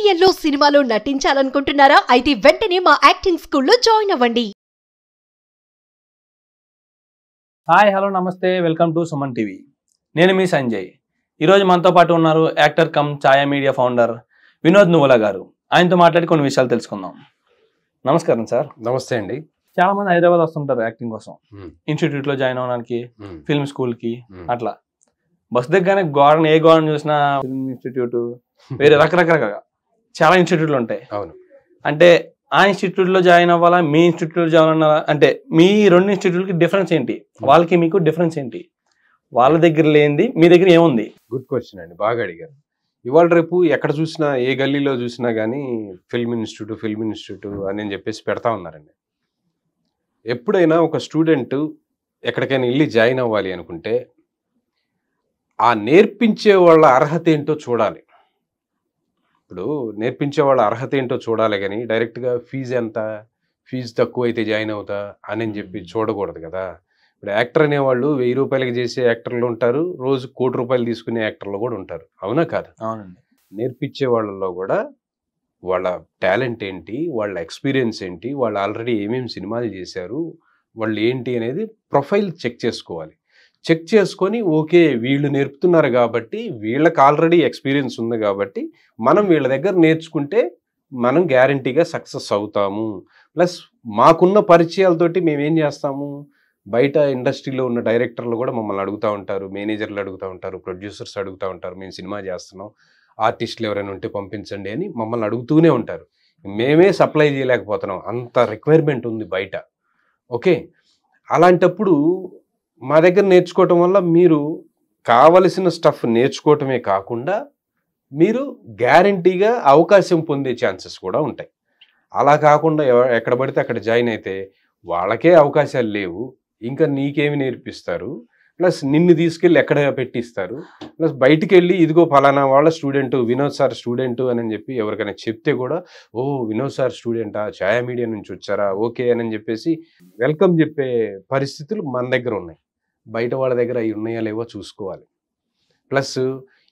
సీరియల్లో సినిమాలో నటించాలనుకుంటున్నారా? అయితే వెంటనే మా యాక్టింగ్ స్కూల్లో జాయిన్ అవ్వండి. హాయ్ హలో నమస్తే వెల్కమ్ టు సుమన్ టీవీ. నేను మీ సంజయ్. ఈరోజు మనతో పాటు ఉన్నారు యాక్టర్ కమ్ ఛాయా మీడియా ఫౌండర్ వినోద్ నువ్వుల గారు. ఆయనతో మాట్లాడి కొన్ని విషయాలు తెలుసుకుందాం. నమస్కారం సార్. నమస్తే అండి. చాలా మంది హైదరాబాద్ వస్తుంటారు యాక్టింగ్ కోసం, ఇన్స్టిట్యూట్ లో జాయిన్ అవ్వడానికి, ఫిల్మ్ స్కూల్ కి. అట్లా బస్ దగ్గరనే గోడను ఏ గోడను చూసినా ఫిల్మ్ ఇన్స్టిట్యూట్, వేరే రకరకాలుగా చాలా ఇన్స్టిట్యూట్లు ఉంటాయి. అవును. అంటే ఆ ఇన్స్టిట్యూట్ లో జాయిన్ అవ్వాలా, మీ ఇన్స్టిట్యూట్ లో జాయిన్ అవ్వాలా? అంటే మీ రెండు ఇన్స్టిట్యూట్కి డిఫరెన్స్ ఏంటి? వాళ్ళకి మీకు డిఫరెన్స్ ఏంటి? వాళ్ళ దగ్గర లేనిది మీ దగ్గర ఏముంది? గుడ్ క్వశ్చన్ అండి, బాగా అడిగారు. ఇవాళ రేపు ఎక్కడ చూసినా, ఏ గల్లీలో చూసినా కానీ ఫిల్మ్ ఇన్స్టిట్యూట్ అని చెప్పేసి పెడతా ఉన్నారండి. ఎప్పుడైనా ఒక స్టూడెంట్ ఎక్కడికైనా వెళ్ళి జాయిన్ అవ్వాలి అనుకుంటే ఆ నేర్పించే వాళ్ళ అర్హత ఏంటో చూడాలి. ఇప్పుడు నేర్పించే వాళ్ళ అర్హత ఏంటో చూడాలి కానీ డైరెక్ట్గా ఫీజు తక్కువ అయితే జాయిన్ అవుతా అని చెప్పి చూడకూడదు కదా. ఇప్పుడు యాక్టర్ అనేవాళ్ళు 1000 రూపాయలకి చేసే యాక్టర్లు ఉంటారు, రోజు 1 కోటి రూపాయలు తీసుకునే యాక్టర్లు కూడా ఉంటారు. అవునా కాదు? అవునండి. నేర్పించే వాళ్ళలో కూడా వాళ్ళ టాలెంట్ ఏంటి, వాళ్ళ ఎక్స్పీరియన్స్ ఏంటి, వాళ్ళు ఆల్రెడీ ఏమేమి సినిమాలు చేశారు, వాళ్ళు ఏంటి అనేది ప్రొఫైల్ చెక్ చేసుకోవాలి. చెక్ చేసుకొని ఓకే వీళ్ళు నేర్పుతున్నారు కాబట్టి, వీళ్ళకి ఆల్రెడీ ఎక్స్పీరియన్స్ ఉంది కాబట్టి మనం వీళ్ళ దగ్గర నేర్చుకుంటే మనం గ్యారంటీగా సక్సెస్ అవుతాము. ప్లస్ మాకున్న పరిచయాలతోటి మేమేం చేస్తాము, బయట ఇండస్ట్రీలో ఉన్న డైరెక్టర్లు కూడా మమ్మల్ని అడుగుతూ ఉంటారు, మేనేజర్లు అడుగుతూ ఉంటారు, ప్రొడ్యూసర్స్ అడుగుతూ ఉంటారు, మేము సినిమా చేస్తున్నాం, ఆర్టిస్టులు ఎవరైనా ఉంటే పంపించండి అని మమ్మల్ని అడుగుతూనే ఉంటారు. మేమే సప్లై చేయలేకపోతున్నాం, అంత రిక్వైర్మెంట్ ఉంది బయట. ఓకే, అలాంటప్పుడు మా దగ్గర నేర్చుకోవటం వల్ల మీరు కావలసిన స్టఫ్ నేర్చుకోవటమే కాకుండా మీరు గ్యారంటీగా అవకాశం పొందే ఛాన్సెస్ కూడా ఉంటాయి. అలా కాకుండా ఎక్కడ పడితే అక్కడ జాయిన్ అయితే వాళ్ళకే అవకాశాలు లేవు, ఇంకా నీకేమి నేర్పిస్తారు, ప్లస్ నిన్ను తీసుకెళ్ళి ఎక్కడ పెట్టిస్తారు, ప్లస్ బయటికి వెళ్ళి ఇదిగో ఫలానా వాళ్ళ స్టూడెంట్, వినోద్ సార్ స్టూడెంట్ అని చెప్పి ఎవరికైనా చెప్తే కూడా ఓ వినోద్ సార్ స్టూడెంటా, ఛాయా మీడియా నుంచి వచ్చారా, ఓకే అని చెప్పేసి వెల్కమ్ చెప్పే పరిస్థితులు మన దగ్గర ఉన్నాయి. బయట వాళ్ళ దగ్గర అవి ఉన్నాయా లేవో చూసుకోవాలి. ప్లస్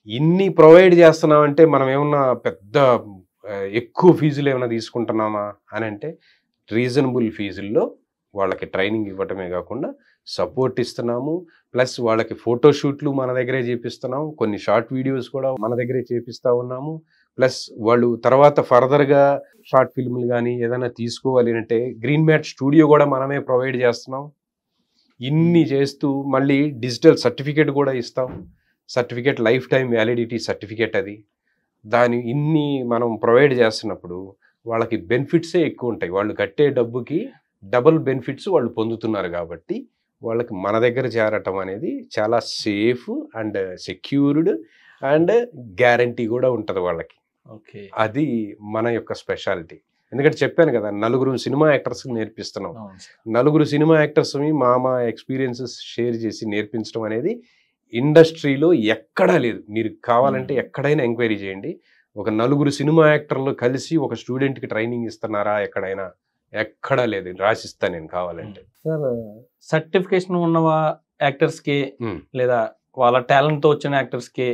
ఇన్ని ప్రొవైడ్ చేస్తున్నామంటే మనం ఏమన్నా పెద్ద ఎక్కువ ఫీజులు ఏమైనా తీసుకుంటున్నామా అని అంటే రీజనబుల్ ఫీజుల్లో వాళ్ళకి ట్రైనింగ్ ఇవ్వటమే కాకుండా సపోర్ట్ ఇస్తున్నాము. ప్లస్ వాళ్ళకి ఫోటోషూట్లు మన దగ్గరే చేపిస్తున్నాం, కొన్ని షార్ట్ వీడియోస్ కూడా మన దగ్గరే చేపిస్తూ ఉన్నాము. ప్లస్ వాళ్ళు తర్వాత ఫర్దర్గా షార్ట్ ఫిల్మ్లు కానీ ఏదైనా తీసుకోవాలి అంటే గ్రీన్ మ్యాట్ స్టూడియో కూడా మనమే ప్రొవైడ్ చేస్తున్నాం. ఇన్ని చేస్తూ మళ్ళీ డిజిటల్ సర్టిఫికేట్ కూడా ఇస్తాం. Certificate life time validity certificate అది. దాని ఇన్ని మనం ప్రొవైడ్ చేస్తున్నప్పుడు వాళ్ళకి బెనిఫిట్సే ఎక్కువ ఉంటాయి. వాళ్ళు కట్టే డబ్బుకి డబుల్ బెనిఫిట్స్ వాళ్ళు పొందుతున్నారు కాబట్టి వాళ్ళకి మన దగ్గర చేరటం అనేది చాలా safe and secured and guarantee కూడా ఉంటుంది వాళ్ళకి. ఓకే, అది మన యొక్క స్పెషాలిటీ. ఎందుకంటే చెప్పాను కదా, 4 సినిమా యాక్టర్స్కి నేర్పిస్తున్నాం. 4 సినిమా యాక్టర్స్ని మా ఎక్స్పీరియన్సెస్ షేర్ చేసి నేర్పించడం అనేది ఇండస్ట్రీలో ఎక్కడా లేదు. మీరు కావాలంటే ఎక్కడైనా ఎంక్వైరీ చేయండి. ఒక 4 సినిమా యాక్టర్లు కలిసి ఒక స్టూడెంట్కి ట్రైనింగ్ ఇస్తున్నారా ఎక్కడైనా? ఎక్కడా లేదు. రాసిస్తా నేను కావాలంటే. సార్, సర్టిఫికేషన్ ఉన్న యాక్టర్స్ కి లేదా వాళ్ళ టాలెంట్ తో వచ్చిన యాక్టర్స్ కి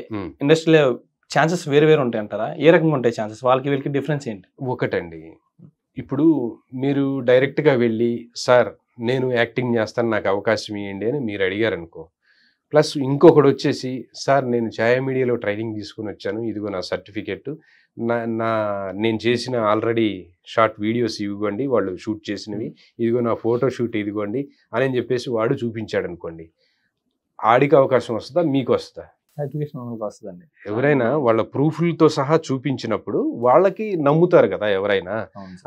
ఇండస్ట్రీలో ఛాన్సెస్ వేరు ఉంటాయి అంటారా? ఏ రకంగా ఉంటాయి ఛాన్సెస్? వాళ్ళకి వీళ్ళకి డిఫరెన్స్ ఏంటి? ఒకటండి, ఇప్పుడు మీరు డైరెక్ట్గా వెళ్ళి సార్ నేను యాక్టింగ్ చేస్తాను, నాకు అవకాశం ఇవ్వండి అని మీరు అడిగారు అనుకో. ప్లస్ ఇంకొకడు వచ్చేసి సార్ నేను ఛాయా మీడియాలో ట్రైనింగ్ తీసుకుని వచ్చాను, ఇదిగో నా సర్టిఫికెట్, నేను చేసిన ఆల్రెడీ షార్ట్ వీడియోస్ ఇవ్వండి, వాళ్ళు షూట్ చేసినవి, ఇదిగో నా ఫోటో షూట్ ఇదిగోండి అని చెప్పేసి వాడు చూపించాడు అనుకోండి. ఆడికి అవకాశం వస్తుందా, మీకు వస్తుందా? సర్టిఫికేషన్ వస్తుందండి. ఎవరైనా వాళ్ళ ప్రూఫ్లతో సహా చూపించినప్పుడు వాళ్ళకి నమ్ముతారు కదా ఎవరైనా.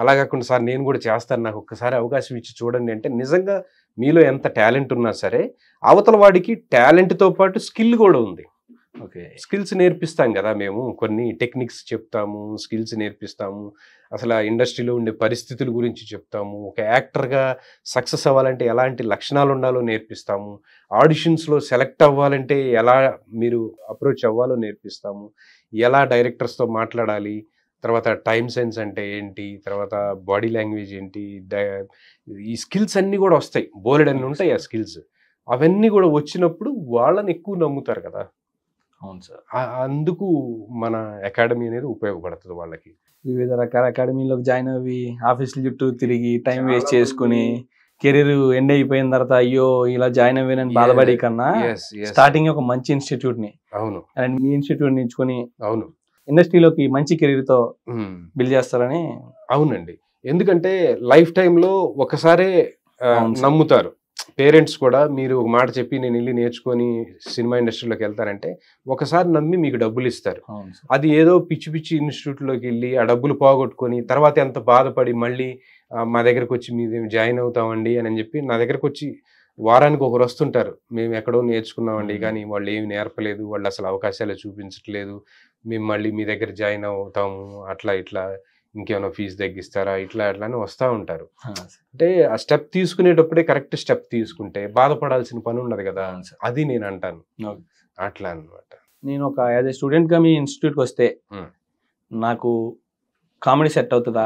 అలా కాకుండా సార్ నేను కూడా చేస్తాను, నాకు ఒక్కసారి అవకాశం ఇచ్చి చూడండి అంటే నిజంగా మీలో ఎంత టాలెంట్ ఉన్నా సరే అవతల వాడికి టాలెంట్తో పాటు స్కిల్ కూడా ఉంది. ఓకే, స్కిల్స్ నేర్పిస్తాం కదా మేము, కొన్ని టెక్నిక్స్ చెప్తాము, స్కిల్స్ నేర్పిస్తాము, అసలు ఆ ఇండస్ట్రీలో ఉండే పరిస్థితుల గురించి చెప్తాము, ఒక యాక్టర్గా సక్సెస్ అవ్వాలంటే ఎలాంటి లక్షణాలు ఉండాలో నేర్పిస్తాము, ఆడిషన్స్లో సెలెక్ట్ అవ్వాలంటే ఎలా మీరు అప్రోచ్ అవ్వాలో నేర్పిస్తాము, ఎలా డైరెక్టర్స్తో మాట్లాడాలి, తర్వాత టైం సెన్స్ అంటే ఏంటి, తర్వాత బాడీ లాంగ్వేజ్ ఏంటి, ఈ స్కిల్స్ అన్నీ కూడా వస్తాయి. బోలెడన్ని ఉంటాయి ఆ స్కిల్స్. అవన్నీ కూడా వచ్చినప్పుడు వాళ్ళని ఎక్కువ నమ్ముతారు కదా. అవును సార్. అందుకు మన అకాడమీ అనేది ఉపయోగపడుతుంది వాళ్ళకి. వివిధ రకాల అకాడమీలోకి జాయిన్ అవ్వి ఆఫీసుల చుట్టూ తిరిగి టైం చాలా వేస్ట్ చేసుకుని కెరీర్ ఎండ్ అయిపోయిన తర్వాత అయ్యో ఇలా జాయిన్ అవ్వానని బాధపడే కన్నా స్టార్టింగ్ ఒక మంచి ఇన్స్టిట్యూట్ ని అవును అండ్ మీ ఇన్స్టిట్యూట్ ఎంచుకొని అవును ఇండస్ట్రీలోకి మంచి కెరీర్ తో బిల్డ్ చేస్తారని. అవునండి. ఎందుకంటే లైఫ్ టైంలో ఒకసారే అవును సార్. నమ్ముతారు పేరెంట్స్ కూడా. మీరు ఒక మాట చెప్పి నేను వెళ్ళి నేర్చుకొని సినిమా ఇండస్ట్రీలోకి వెళ్తానంటే ఒకసారి నమ్మి మీకు డబ్బులు ఇస్తారు. అవును సార్. అది ఏదో పిచ్చి పిచ్చి ఇన్స్టిట్యూట్లోకి వెళ్ళి ఆ డబ్బులు పోగొట్టుకొని తర్వాత ఎంత బాధపడి మళ్ళీ మా దగ్గరకు వచ్చి మీరు జాయిన్ అవుతామండి అని చెప్పి నా దగ్గరకు వచ్చి వారానికి ఒకరు వస్తుంటారు. మేము ఎక్కడో నేర్చుకున్నామండి కానీ వాళ్ళు ఏమి నేర్పలేదు, వాళ్ళు అసలు అవకాశాలు చూపించట్లేదు, మేము మళ్ళీ మీ దగ్గర జాయిన్ అవుతాము, అట్లా ఇట్లా ఇంకేమైనా ఫీజు తగ్గిస్తారా, ఇట్లా అట్లా అని వస్తూ ఉంటారు. అంటే ఆ స్టెప్ తీసుకునేటప్పుడే కరెక్ట్ స్టెప్ తీసుకుంటే బాధపడాల్సిన పని ఉండదు కదా, అది నేను అంటాను. అట్లా అనమాట. నేను ఒక యాజ్ ఏ స్టూడెంట్ గా మీ ఇన్స్టిట్యూట్కి వస్తే నాకు కామెడీ సెట్ అవుతుందా,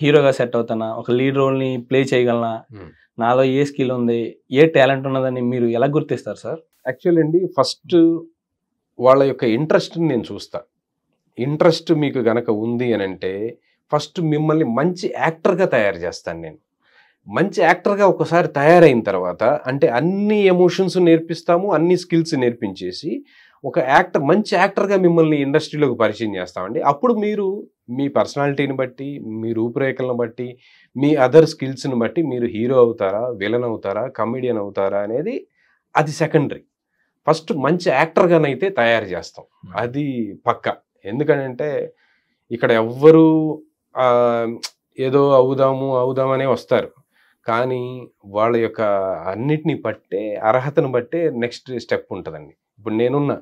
హీరోగా సెట్ అవుతానా, ఒక లీడ్ రోల్ ని ప్లే చేయగలనా, నాలో ఏ స్కిల్ ఉంది, ఏ టాలెంట్ ఉన్నదని మీరు ఎలా గుర్తిస్తారు సార్? యాక్చువల్ అండి ఫస్ట్ వాళ్ళ యొక్క ఇంట్రెస్ట్ని నేను చూస్తా. ఇంట్రెస్ట్ మీకు గనక ఉంది అని అంటే ఫస్ట్ మిమ్మల్ని మంచి యాక్టర్గా తయారు చేస్తాను నేను. మంచి యాక్టర్గా ఒకసారి తయారైన తర్వాత అంటే అన్ని ఎమోషన్స్ నేర్పిస్తాము, అన్ని స్కిల్స్ నేర్పించేసి ఒక యాక్టర్ మంచి యాక్టర్గా మిమ్మల్ని ఇండస్ట్రీలోకి పరిచయం చేస్తామండి. అప్పుడు మీరు మీ పర్సనాలిటీని బట్టి, మీ రూపురేఖలను బట్టి, మీ అదర్ స్కిల్స్ని బట్టి మీరు హీరో అవుతారా, విలన్ అవుతారా, కమెడియన్ అవుతారా అనేది అది సెకండరీ. ఫస్ట్ మంచి యాక్టర్గానైతే తయారు చేస్తాం, అది పక్కా. ఎందుకంటే ఇక్కడ ఎవ్వరూ ఏదో అవుదామనే వస్తారు, కానీ వాళ్ళ యొక్క అన్నిటినీ బట్టే అర్హతను బట్టే నెక్స్ట్ స్టెప్ ఉంటుందండి. ఇప్పుడు నేనున్నా,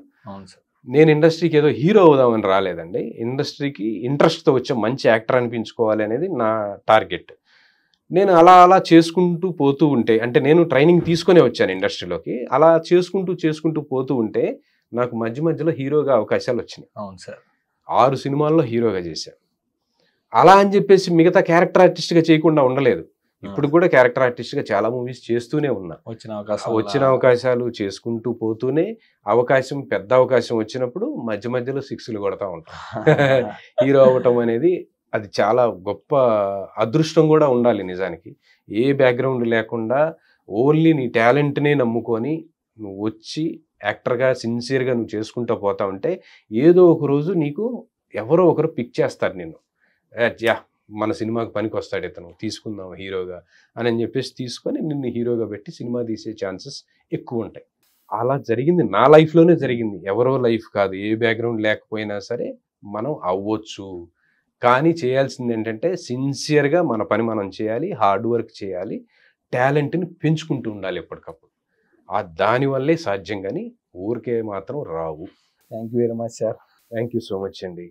నేను ఇండస్ట్రీకి ఏదో హీరో అవుదామని రాలేదండి. ఇండస్ట్రీకి ఇంట్రెస్ట్తో వచ్చే మంచి యాక్టర్ అనిపించుకోవాలి అనేది నా టార్గెట్. నేను అలా చేసుకుంటూ పోతూ ఉంటే, అంటే నేను ట్రైనింగ్ తీసుకునే వచ్చాను ఇండస్ట్రీలోకి, అలా చేసుకుంటూ పోతూ ఉంటే నాకు మధ్యలో హీరోగా అవకాశాలు వచ్చినాయి. అవును సార్. 6 సినిమాల్లో హీరోగా చేశాను. అలా అని చెప్పేసి మిగతా క్యారెక్టర్ ఆర్టిస్ట్గా చేయకుండా ఉండలేదు. ఇప్పుడు కూడా క్యారెక్టర్ ఆర్టిస్ట్గా చాలా మూవీస్ చేస్తూనే ఉన్నా. వచ్చిన అవకాశాలు చేసుకుంటూ పోతూనే పెద్ద అవకాశం వచ్చినప్పుడు మధ్యలో 6లు కొడతా ఉంటాం. హీరో అవ్వటం అనేది అది చాలా గొప్ప అదృష్టం కూడా ఉండాలి నిజానికి. ఏ బ్యాక్గ్రౌండ్ లేకుండా ఓన్లీ నీ టాలెంట్నే నమ్ముకొని నువ్వు వచ్చి యాక్టర్గా సిన్సియర్గా నువ్వు చేసుకుంటూ పోతా ఉంటే ఏదో ఒక రోజు నీకు ఎవరో ఒకరు పిక్ చేస్తారు నిన్ను. మన సినిమాకి పనికి వస్తాడు ఇతను, తీసుకుందాం హీరోగా అని చెప్పేసి తీసుకొని నిన్ను హీరోగా పెట్టి సినిమా తీసే ఛాన్సెస్ ఎక్కువ ఉంటాయి. అలా జరిగింది, నా లైఫ్లోనే జరిగింది. ఎవరో లైఫ్ కాదు, ఏ బ్యాక్గ్రౌండ్ లేకపోయినా సరే మనం అవ్వచ్చు. కానీ చేయాల్సింది ఏంటంటే సిన్సియర్గా మన పని మనం చేయాలి, హార్డ్ వర్క్ చేయాలి, టాలెంట్ని పెంచుకుంటూ ఉండాలి ఎప్పటికప్పుడు. దానివల్లే సాధ్యం, కానీ ఊరికే మాత్రం రావు. Thank you very much sir. Thank you so much అండి.